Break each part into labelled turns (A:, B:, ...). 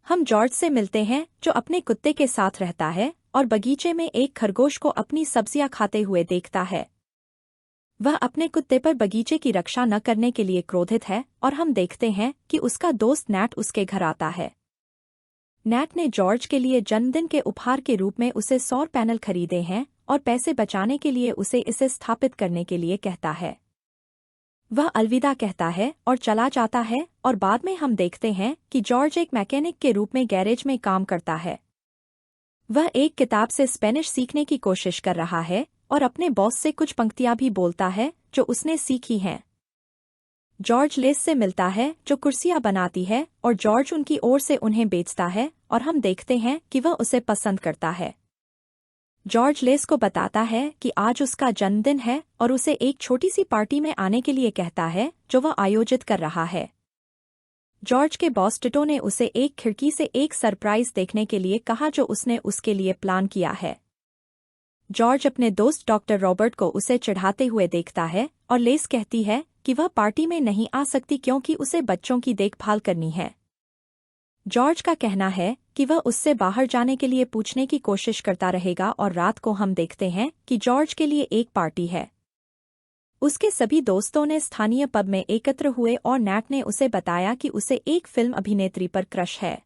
A: हम जॉर्ज से मिलते हैं जो अपने कुत्ते के साथ रहता है और बगीचे में एक खरगोश को अपनी सब्जियां खाते हुए देखता है। वह अपने कुत्ते पर बगीचे की रक्षा न करने के लिए क्रोधित है और हम देखते हैं कि उसका दोस्त नैट उसके घर आता है। नैट ने जॉर्ज के लिए जन्मदिन के उपहार के रूप में उसे सौर पैनल खरीदे हैं और पैसे बचाने के लिए उसे इसे स्थापित करने के लिए कहता है। वह अलविदा कहता है और चला जाता है और बाद में हम देखते हैं कि जॉर्ज एक मैकेनिक के रूप में गैरेज में काम करता है। वह एक किताब से स्पेनिश सीखने की कोशिश कर रहा है और अपने बॉस से कुछ पंक्तियां भी बोलता है जो उसने सीखी हैं। जॉर्ज लेस से मिलता है जो कुर्सियां बनाती है और जॉर्ज उनकी ओर से उन्हें बेचता है और हम देखते हैं कि वह उसे पसंद करता है। जॉर्ज लेस को बताता है कि आज उसका जन्मदिन है और उसे एक छोटी सी पार्टी में आने के लिए कहता है जो वह आयोजित कर रहा है। जॉर्ज के बॉस टिटो ने उसे एक खिड़की से एक सरप्राइज देखने के लिए कहा जो उसने उसके लिए प्लान किया है। जॉर्ज अपने दोस्त डॉक्टर रॉबर्ट को उसे चिढ़ाते हुए देखता है और लेस कहती है कि वह पार्टी में नहीं आ सकती क्योंकि उसे बच्चों की देखभाल करनी है। जॉर्ज का कहना है कि वह उससे बाहर जाने के लिए पूछने की कोशिश करता रहेगा और रात को हम देखते हैं कि जॉर्ज के लिए एक पार्टी है। उसके सभी दोस्तों ने स्थानीय पब में एकत्र हुए और नैट ने उसे बताया कि उसे एक फिल्म अभिनेत्री पर क्रश है।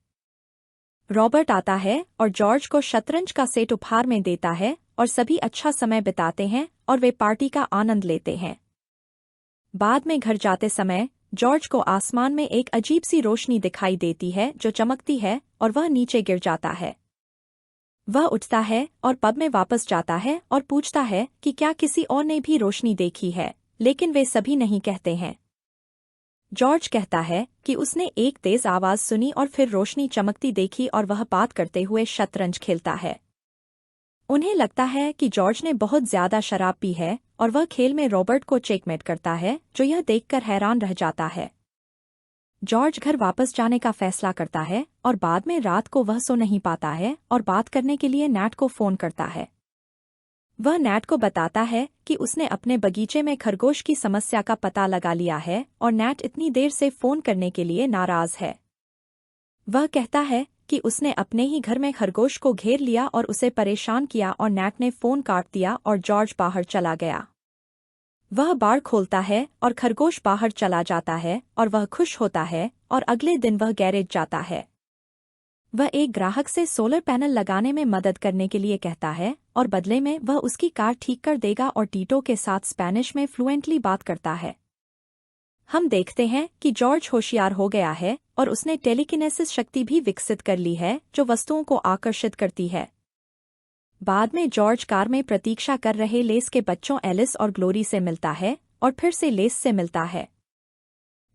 A: रॉबर्ट आता है और जॉर्ज को शतरंज का सेट उपहार में देता है और सभी अच्छा समय बिताते हैं और वे पार्टी का आनंद लेते हैं। बाद में घर जाते समय जॉर्ज को आसमान में एक अजीब सी रोशनी दिखाई देती है जो चमकती है और वह नीचे गिर जाता है। वह उठता है और पब में वापस जाता है और पूछता है कि क्या किसी और ने भी रोशनी देखी है, लेकिन वे सभी नहीं कहते हैं। जॉर्ज कहता है कि उसने एक तेज आवाज सुनी और फिर रोशनी चमकती देखी और वह बात करते हुए शतरंज खेलता है। उन्हें लगता है कि जॉर्ज ने बहुत ज्यादा शराब पी है और वह खेल में रॉबर्ट को चेकमेट करता है जो यह देखकर हैरान रह जाता है। जॉर्ज घर वापस जाने का फैसला करता है और बाद में रात को वह सो नहीं पाता है और बात करने के लिए नैट को फोन करता है। वह नैट को बताता है कि उसने अपने बगीचे में खरगोश की समस्या का पता लगा लिया है और नैट इतनी देर से फोन करने के लिए नाराज है। वह कहता है कि उसने अपने ही घर में खरगोश को घेर लिया और उसे परेशान किया और नैट ने फोन काट दिया और जॉर्ज बाहर चला गया। वह बार खोलता है और खरगोश बाहर चला जाता है और वह खुश होता है और अगले दिन वह गैरेज जाता है। वह एक ग्राहक से सोलर पैनल लगाने में मदद करने के लिए कहता है और बदले में वह उसकी कार ठीक कर देगा और टीटो के साथ स्पेनिश में फ्लुएंटली बात करता है। हम देखते हैं कि जॉर्ज होशियार हो गया है और उसने टेलीकिनेसिस शक्ति भी विकसित कर ली है जो वस्तुओं को आकर्षित करती है। बाद में जॉर्ज कार में प्रतीक्षा कर रहे लेस के बच्चों एलिस और ग्लोरी से मिलता है और फिर से लेस से मिलता है।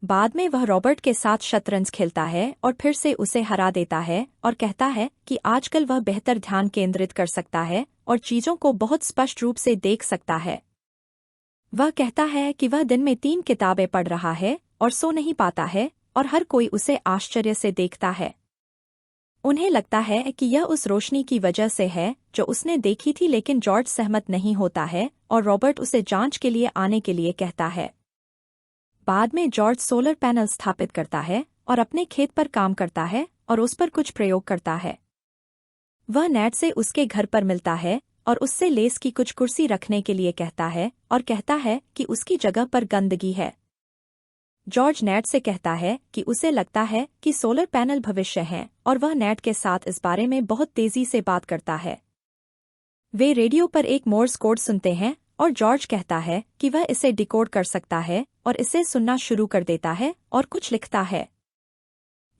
A: बाद में वह रॉबर्ट के साथ शतरंज खेलता है और फिर से उसे हरा देता है और कहता है कि आजकल वह बेहतर ध्यान केंद्रित कर सकता है और चीजों को बहुत स्पष्ट रूप से देख सकता है। वह कहता है कि वह दिन में 3 किताबें पढ़ रहा है और सो नहीं पाता है और हर कोई उसे आश्चर्य से देखता है। उन्हें लगता है कि यह उस रोशनी की वजह से है जो उसने देखी थी, लेकिन जॉर्ज सहमत नहीं होता है और रॉबर्ट उसे जांच के लिए आने के लिए कहता है। बाद में जॉर्ज सोलर पैनल स्थापित करता है और अपने खेत पर काम करता है और उस पर कुछ प्रयोग करता है। वह नैट से उसके घर पर मिलता है और उससे लेस की कुछ कुर्सी रखने के लिए कहता है और कहता है कि उसकी जगह पर गंदगी है। जॉर्ज नैट से कहता है कि उसे लगता है कि सोलर पैनल भविष्य हैं और वह नैट के साथ इस बारे में बहुत तेजी से बात करता है। वे रेडियो पर एक मोर्स कोड सुनते हैं और जॉर्ज कहता है कि वह इसे डिकोड कर सकता है और इसे सुनना शुरू कर देता है और कुछ लिखता है।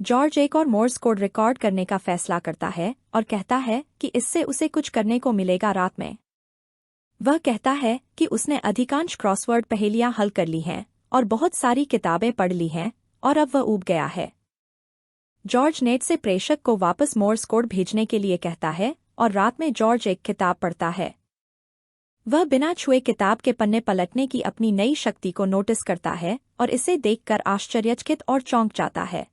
A: जॉर्ज एक और मोर्स कोड रिकॉर्ड करने का फैसला करता है और कहता है कि इससे उसे कुछ करने को मिलेगा रात में। वह कहता है कि उसने अधिकांश क्रॉसवर्ड पहेलियां हल कर ली हैं और बहुत सारी किताबें पढ़ ली हैं और अब वह ऊब गया है। जॉर्ज नेट से प्रेषक को वापस मोर्स कोड भेजने के लिए कहता है और रात में जॉर्ज एक किताब पढ़ता है। वह बिना छुए किताब के पन्ने पलटने की अपनी नई शक्ति को नोटिस करता है और इसे देखकर आश्चर्यचकित और चौंक जाता है।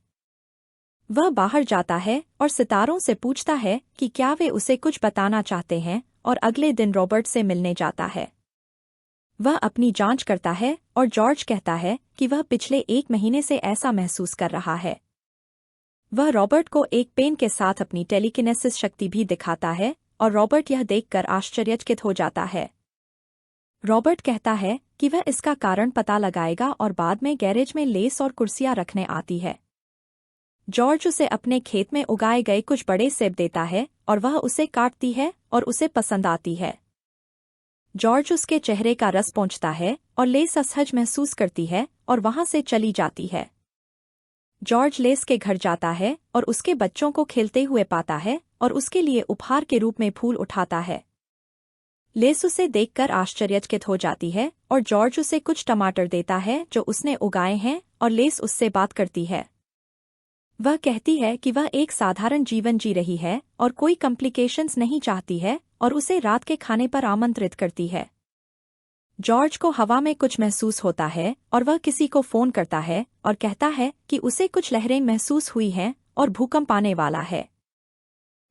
A: वह बाहर जाता है और सितारों से पूछता है कि क्या वे उसे कुछ बताना चाहते हैं और अगले दिन रॉबर्ट से मिलने जाता है। वह अपनी जांच करता है और जॉर्ज कहता है कि वह पिछले 1 महीने से ऐसा महसूस कर रहा है। वह रॉबर्ट को एक पेन के साथ अपनी टेलीकिनेसिस शक्ति भी दिखाता है और रॉबर्ट यह देखकर आश्चर्यचकित हो जाता है। रॉबर्ट कहता है कि वह इसका कारण पता लगाएगा और बाद में गैरेज में लेस और कुर्सियां रखने आती है। जॉर्ज उसे अपने खेत में उगाए गए कुछ बड़े सेब देता है और वह उसे काटती है और उसे पसंद आती है। जॉर्ज उसके चेहरे का रस पोंछता है और लेस असहज महसूस करती है और वहां से चली जाती है। जॉर्ज लेस के घर जाता है और उसके बच्चों को खेलते हुए पाता है और उसके लिए उपहार के रूप में फूल उठाता है। लेस उसे देखकर आश्चर्यचकित हो जाती है और जॉर्ज उसे कुछ टमाटर देता है जो उसने उगाए हैं और लेस उससे बात करती है। वह कहती है कि वह एक साधारण जीवन जी रही है और कोई कॉम्प्लिकेशंस नहीं चाहती है और उसे रात के खाने पर आमंत्रित करती है। जॉर्ज को हवा में कुछ महसूस होता है और वह किसी को फोन करता है और कहता है कि उसे कुछ लहरें महसूस हुई हैं और भूकंप आने वाला है।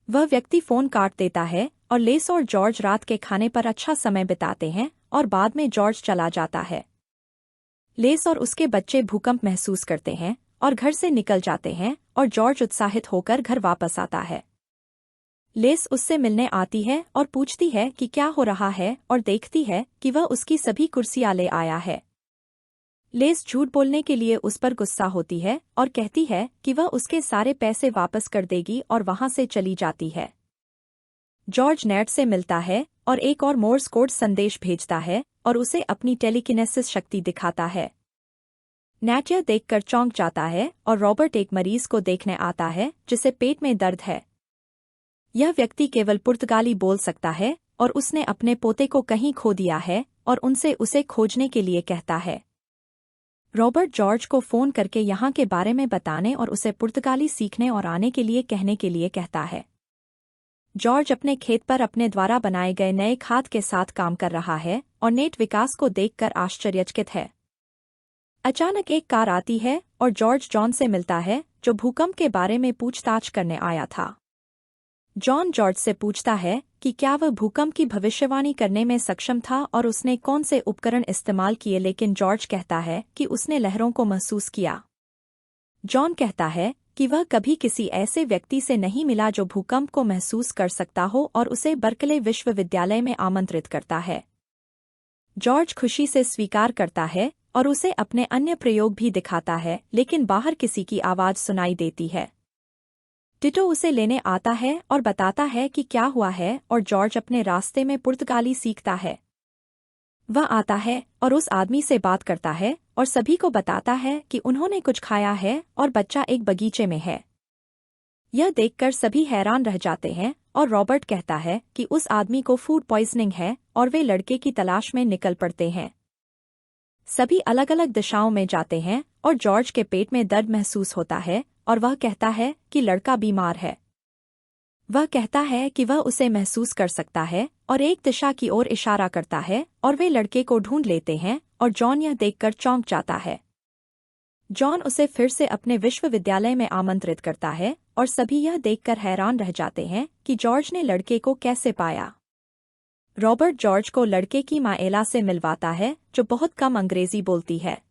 A: वह व्यक्ति फोन काट देता है और लेस और जॉर्ज रात के खाने पर अच्छा समय बिताते हैं और बाद में जॉर्ज चला जाता है। लेस और उसके बच्चे भूकंप महसूस करते हैं और घर से निकल जाते हैं और जॉर्ज उत्साहित होकर घर वापस आता है। लेस उससे मिलने आती है और पूछती है कि क्या हो रहा है और देखती है कि वह उसकी सभी कुर्सियां ले आया है। लेस झूठ बोलने के लिए उस पर गुस्सा होती है और कहती है कि वह उसके सारे पैसे वापस कर देगी और वहां से चली जाती है। जॉर्ज नेट से मिलता है और एक और मोर्स कोड संदेश भेजता है और उसे अपनी टेलीकिनेसिस शक्ति दिखाता है। नेट यह देखकर चौंक जाता है और रॉबर्ट एक मरीज को देखने आता है जिसे पेट में दर्द है। यह व्यक्ति केवल पुर्तगाली बोल सकता है और उसने अपने पोते को कहीं खो दिया है और उनसे उसे खोजने के लिए कहता है। रॉबर्ट जॉर्ज को फोन करके यहाँ के बारे में बताने और उसे पुर्तगाली सीखने और आने के लिए कहने के लिए कहता है। जॉर्ज अपने खेत पर अपने द्वारा बनाए गए नए खाद के साथ काम कर रहा है और नेट विकास को देखकर आश्चर्यचकित है। अचानक एक कार आती है और जॉर्ज जॉन से मिलता है जो भूकंप के बारे में पूछताछ करने आया था। जॉन जॉर्ज से पूछता है कि क्या वह भूकंप की भविष्यवाणी करने में सक्षम था और उसने कौन से उपकरण इस्तेमाल किए, लेकिन जॉर्ज कहता है कि उसने लहरों को महसूस किया। जॉन कहता है कि वह कभी किसी ऐसे व्यक्ति से नहीं मिला जो भूकंप को महसूस कर सकता हो और उसे बर्कले विश्वविद्यालय में आमंत्रित करता है। जॉर्ज खुशी से स्वीकार करता है और उसे अपने अन्य प्रयोग भी दिखाता है, लेकिन बाहर किसी की आवाज सुनाई देती है। टिटो उसे लेने आता है और बताता है कि क्या हुआ है और जॉर्ज अपने रास्ते में पुर्तगाली सीखता है। वह आता है और उस आदमी से बात करता है और सभी को बताता है कि उन्होंने कुछ खाया है और बच्चा एक बगीचे में है। यह देखकर सभी हैरान रह जाते हैं और रॉबर्ट कहता है कि उस आदमी को फूड पॉइजनिंग है और वे लड़के की तलाश में निकल पड़ते हैं। सभी अलग अलग दिशाओं में जाते हैं और जॉर्ज के पेट में दर्द महसूस होता है और वह कहता है कि लड़का बीमार है। वह कहता है कि वह उसे महसूस कर सकता है और एक दिशा की ओर इशारा करता है और वे लड़के को ढूंढ लेते हैं और जॉन यह देखकर चौंक जाता है। जॉन उसे फिर से अपने विश्वविद्यालय में आमंत्रित करता है और सभी यह देखकर हैरान रह जाते हैं कि जॉर्ज ने लड़के को कैसे पाया। रॉबर्ट जॉर्ज को लड़के की माँ एला से मिलवाता है जो बहुत कम अंग्रेजी बोलती है।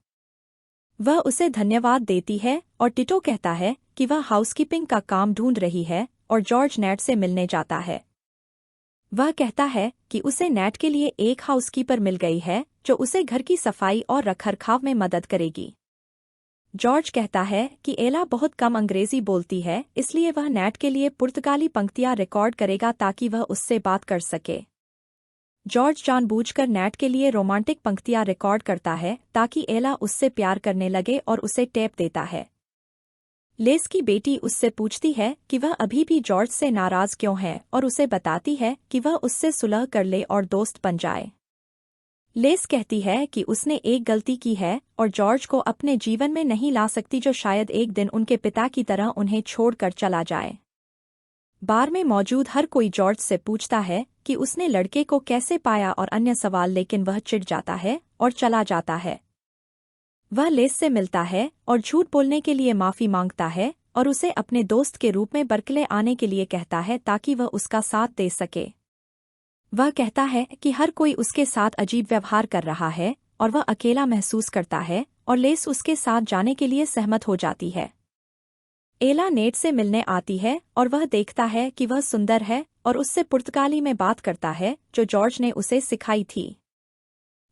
A: वह उसे धन्यवाद देती है और टिटो कहता है कि वह हाउसकीपिंग का काम ढूंढ रही है और जॉर्ज नेट से मिलने जाता है। वह कहता है कि उसे नेट के लिए एक हाउसकीपर मिल गई है जो उसे घर की सफाई और रखरखाव में मदद करेगी। जॉर्ज कहता है कि एला बहुत कम अंग्रेजी बोलती है, इसलिए वह नेट के लिए पुर्तगाली पंक्तियां रिकॉर्ड करेगा ताकि वह उससे बात कर सके। जॉर्ज जानबूझकर नेट के लिए रोमांटिक पंक्तियां रिकॉर्ड करता है ताकि एला उससे प्यार करने लगे और उसे टेप देता है। लेस की बेटी उससे पूछती है कि वह अभी भी जॉर्ज से नाराज क्यों है और उसे बताती है कि वह उससे सुलह कर ले और दोस्त बन जाए। लेस कहती है कि उसने एक गलती की है और जॉर्ज को अपने जीवन में नहीं ला सकती, जो शायद एक दिन उनके पिता की तरह उन्हें छोड़कर चला जाए। बार में मौजूद हर कोई जॉर्ज से पूछता है कि उसने लड़के को कैसे पाया और अन्य सवाल, लेकिन वह चिढ़ जाता है और चला जाता है। वह लेस से मिलता है और झूठ बोलने के लिए माफी मांगता है और उसे अपने दोस्त के रूप में बर्कले आने के लिए कहता है ताकि वह उसका साथ दे सके। वह कहता है कि हर कोई उसके साथ अजीब व्यवहार कर रहा है और वह अकेला महसूस करता है और लेस उसके साथ जाने के लिए सहमत हो जाती है। एला नेट से मिलने आती है और वह देखता है कि वह सुंदर है और उससे पुर्तगाली में बात करता है जो जॉर्ज ने उसे सिखाई थी।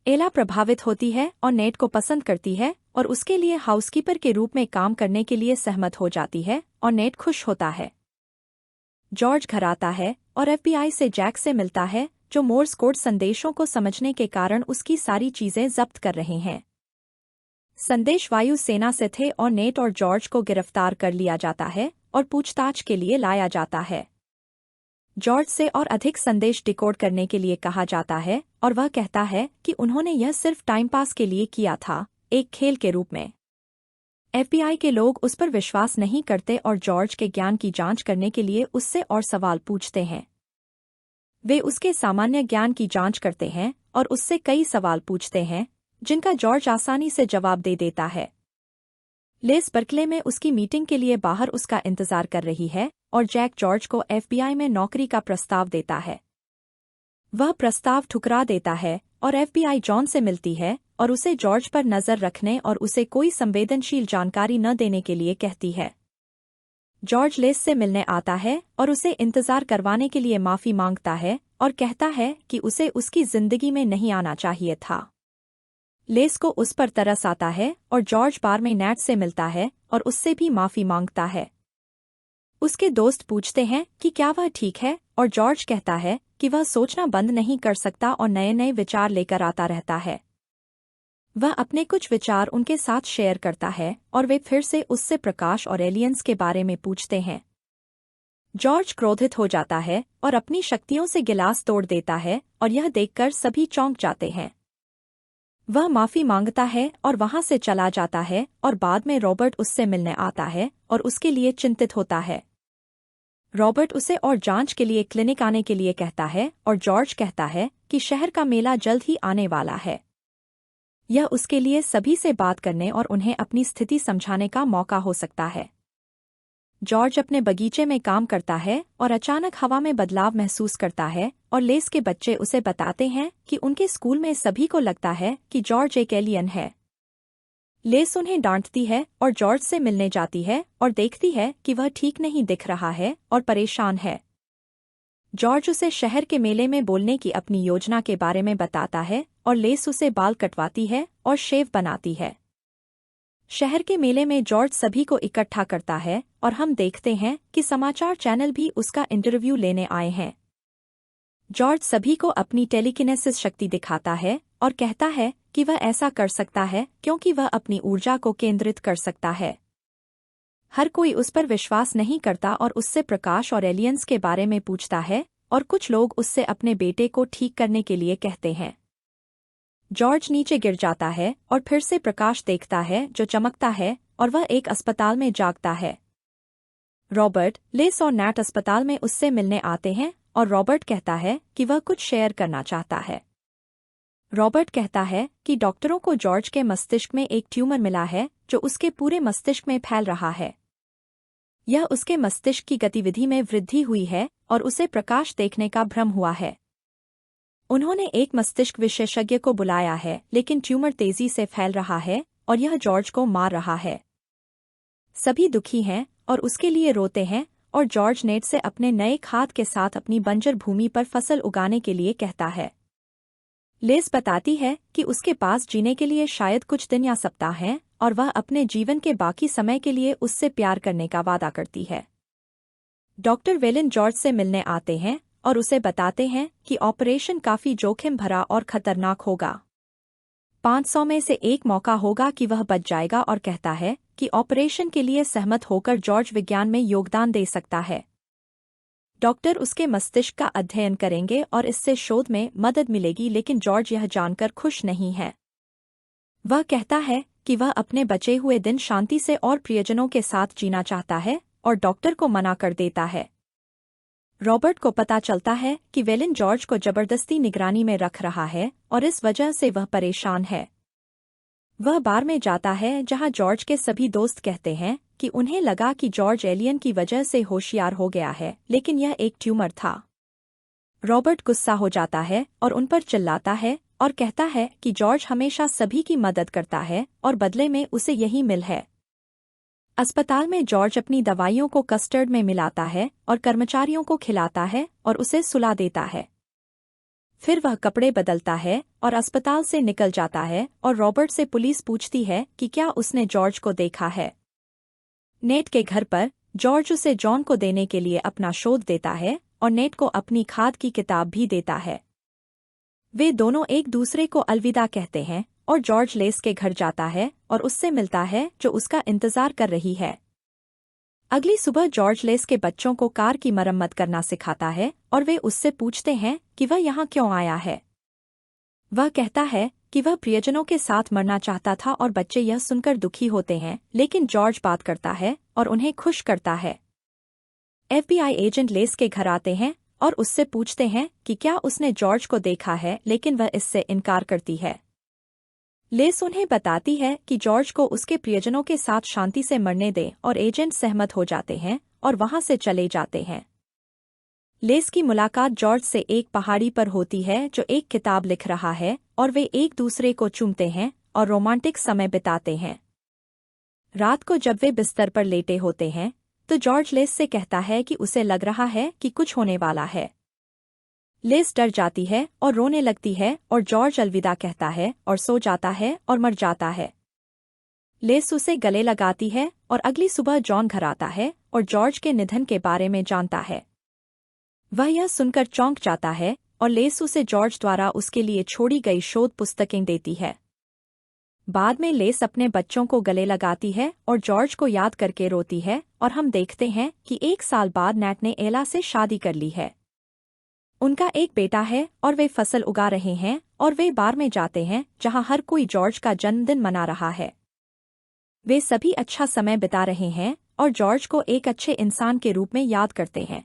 A: एला प्रभावित होती है और नेट को पसंद करती है और उसके लिए हाउसकीपर के रूप में काम करने के लिए सहमत हो जाती है और नेट खुश होता है। जॉर्ज घर आता है और FBI से जैक से मिलता है जो मोर्स कोड संदेशों को समझने के कारण उसकी सारी चीजें जब्त कर रहे हैं। संदेश वायु सेना से थे और नेट और जॉर्ज को गिरफ्तार कर लिया जाता है और पूछताछ के लिए लाया जाता है। जॉर्ज से और अधिक संदेश डिकोड करने के लिए कहा जाता है और वह कहता है कि उन्होंने यह सिर्फ टाइम पास के लिए किया था, एक खेल के रूप में। FBI के लोग उस पर विश्वास नहीं करते और जॉर्ज के ज्ञान की जांच करने के लिए उससे और सवाल पूछते हैं। वे उसके सामान्य ज्ञान की जांच करते हैं और उससे कई सवाल पूछते हैं जिनका जॉर्ज आसानी से जवाब दे देता है। लेस बर्कले में उसकी मीटिंग के लिए बाहर उसका इंतजार कर रही है और जैक जॉर्ज को FBI में नौकरी का प्रस्ताव देता है। वह प्रस्ताव ठुकरा देता है और FBI जॉन से मिलती है और उसे जॉर्ज पर नजर रखने और उसे कोई संवेदनशील जानकारी न देने के लिए कहती है। जॉर्ज लेस से मिलने आता है और उसे इंतजार करवाने के लिए माफी मांगता है और कहता है कि उसे उसकी जिंदगी में नहीं आना चाहिए था। लेस को उस पर तरस आता है और जॉर्ज बार में नैट से मिलता है और उससे भी माफी मांगता है। उसके दोस्त पूछते हैं कि क्या वह ठीक है और जॉर्ज कहता है कि वह सोचना बंद नहीं कर सकता और नए नए विचार लेकर आता रहता है। वह अपने कुछ विचार उनके साथ शेयर करता है और वे फिर से उससे प्रकाश और एलियंस के बारे में पूछते हैं। जॉर्ज क्रोधित हो जाता है और अपनी शक्तियों से गिलास तोड़ देता है और यह देखकर सभी चौंक जाते हैं। वह माफी मांगता है और वहां से चला जाता है और बाद में रॉबर्ट उससे मिलने आता है और उसके लिए चिंतित होता है। रॉबर्ट उसे और जांच के लिए क्लिनिक आने के लिए कहता है और जॉर्ज कहता है कि शहर का मेला जल्द ही आने वाला है। यह उसके लिए सभी से बात करने और उन्हें अपनी स्थिति समझाने का मौका हो सकता है। जॉर्ज अपने बगीचे में काम करता है और अचानक हवा में बदलाव महसूस करता है और लेस के बच्चे उसे बताते हैं कि उनके स्कूल में सभी को लगता है कि जॉर्ज एक एलियन है। लेस उन्हें डांटती है और जॉर्ज से मिलने जाती है और देखती है कि वह ठीक नहीं दिख रहा है और परेशान है। जॉर्ज उसे शहर के मेले में बोलने की अपनी योजना के बारे में बताता है और लेस उसे बाल कटवाती है और शेव बनाती है। शहर के मेले में जॉर्ज सभी को इकट्ठा करता है और हम देखते हैं कि समाचार चैनल भी उसका इंटरव्यू लेने आए हैं। जॉर्ज सभी को अपनी टेलीकिनेसिस शक्ति दिखाता है और कहता है कि वह ऐसा कर सकता है क्योंकि वह अपनी ऊर्जा को केंद्रित कर सकता है। हर कोई उस पर विश्वास नहीं करता और उससे प्रकाश और एलियंस के बारे में पूछता है और कुछ लोग उससे अपने बेटे को ठीक करने के लिए कहते हैं। जॉर्ज नीचे गिर जाता है और फिर से प्रकाश देखता है जो चमकता है और वह एक अस्पताल में जागता है। रॉबर्ट, लेस और नैट अस्पताल में उससे मिलने आते हैं और रॉबर्ट कहता है कि वह कुछ शेयर करना चाहता है। रॉबर्ट कहता है कि डॉक्टरों को जॉर्ज के मस्तिष्क में एक ट्यूमर मिला है जो उसके पूरे मस्तिष्क में फैल रहा है। यह उसके मस्तिष्क की गतिविधि में वृद्धि हुई है और उसे प्रकाश देखने का भ्रम हुआ है। उन्होंने एक मस्तिष्क विशेषज्ञ को बुलाया है लेकिन ट्यूमर तेजी से फैल रहा है और यह जॉर्ज को मार रहा है। सभी दुखी हैं और उसके लिए रोते हैं और जॉर्ज नेट से अपने नए खाद के साथ अपनी बंजर भूमि पर फसल उगाने के लिए कहता है। लेस बताती है कि उसके पास जीने के लिए शायद कुछ दिन या सप्ताह हैं और वह अपने जीवन के बाकी समय के लिए उससे प्यार करने का वादा करती है। डॉक्टर वेलिन जॉर्ज से मिलने आते हैं और उसे बताते हैं कि ऑपरेशन काफी जोखिम भरा और खतरनाक होगा। 500 में से एक मौका होगा कि वह बच जाएगा और कहता है कि ऑपरेशन के लिए सहमत होकर जॉर्ज विज्ञान में योगदान दे सकता है। डॉक्टर उसके मस्तिष्क का अध्ययन करेंगे और इससे शोध में मदद मिलेगी लेकिन जॉर्ज यह जानकर खुश नहीं है। वह कहता है कि वह अपने बचे हुए दिन शांति से और प्रियजनों के साथ जीना चाहता है और डॉक्टर को मना कर देता है। रॉबर्ट को पता चलता है कि वेलिन जॉर्ज को जबरदस्ती निगरानी में रख रहा है और इस वजह से वह परेशान है। वह बार में जाता है जहां जॉर्ज के सभी दोस्त कहते हैं कि उन्हें लगा कि जॉर्ज एलियन की वजह से होशियार हो गया है लेकिन यह एक ट्यूमर था। रॉबर्ट गुस्सा हो जाता है और उन पर चिल्लाता है और कहता है कि जॉर्ज हमेशा सभी की मदद करता है और बदले में उसे यही मिल है। अस्पताल में जॉर्ज अपनी दवाइयों को कस्टर्ड में मिलाता है और कर्मचारियों को खिलाता है और उसे सुला देता है। फिर वह कपड़े बदलता है और अस्पताल से निकल जाता है और रॉबर्ट से पुलिस पूछती है कि क्या उसने जॉर्ज को देखा है। नेट के घर पर जॉर्ज उसे जॉन को देने के लिए अपना शोध देता है और नेट को अपनी खाद की किताब भी देता है। वे दोनों एक दूसरे को अलविदा कहते हैं और जॉर्ज लेस के घर जाता है और उससे मिलता है जो उसका इंतजार कर रही है। अगली सुबह जॉर्ज लेस के बच्चों को कार की मरम्मत करना सिखाता है और वे उससे पूछते हैं कि वह यहाँ क्यों आया है। वह कहता है कि वह प्रियजनों के साथ मरना चाहता था और बच्चे यह सुनकर दुखी होते हैं, लेकिन जॉर्ज बात करता है और उन्हें खुश करता है। FBI एजेंट लेस के घर आते हैं और उससे पूछते हैं कि क्या उसने जॉर्ज को देखा है, लेकिन वह इससे इनकार करती है। लेस उन्हें बताती है कि जॉर्ज को उसके प्रियजनों के साथ शांति से मरने दे और एजेंट सहमत हो जाते हैं और वहां से चले जाते हैं। लेस की मुलाकात जॉर्ज से एक पहाड़ी पर होती है जो एक किताब लिख रहा है और वे एक दूसरे को चूमते हैं और रोमांटिक समय बिताते हैं। रात को जब वे बिस्तर पर लेटे होते हैं तो जॉर्ज लेस से कहता है कि उसे लग रहा है कि कुछ होने वाला है। लेस डर जाती है और रोने लगती है और जॉर्ज अलविदा कहता है और सो जाता है और मर जाता है। लेस उसे गले लगाती है और अगली सुबह जॉन घर आता है और जॉर्ज के निधन के बारे में जानता है। वह यह सुनकर चौंक जाता है और लेस उसे जॉर्ज द्वारा उसके लिए छोड़ी गई शोध पुस्तकें देती है। बाद में लेस अपने बच्चों को गले लगाती है और जॉर्ज को याद करके रोती है और हम देखते हैं कि 1 साल बाद नैट ने एला से शादी कर ली है। उनका एक बेटा है और वे फसल उगा रहे हैं और वे बार में जाते हैं जहां हर कोई जॉर्ज का जन्मदिन मना रहा है। वे सभी अच्छा समय बिता रहे हैं और जॉर्ज को एक अच्छे इंसान के रूप में याद करते हैं।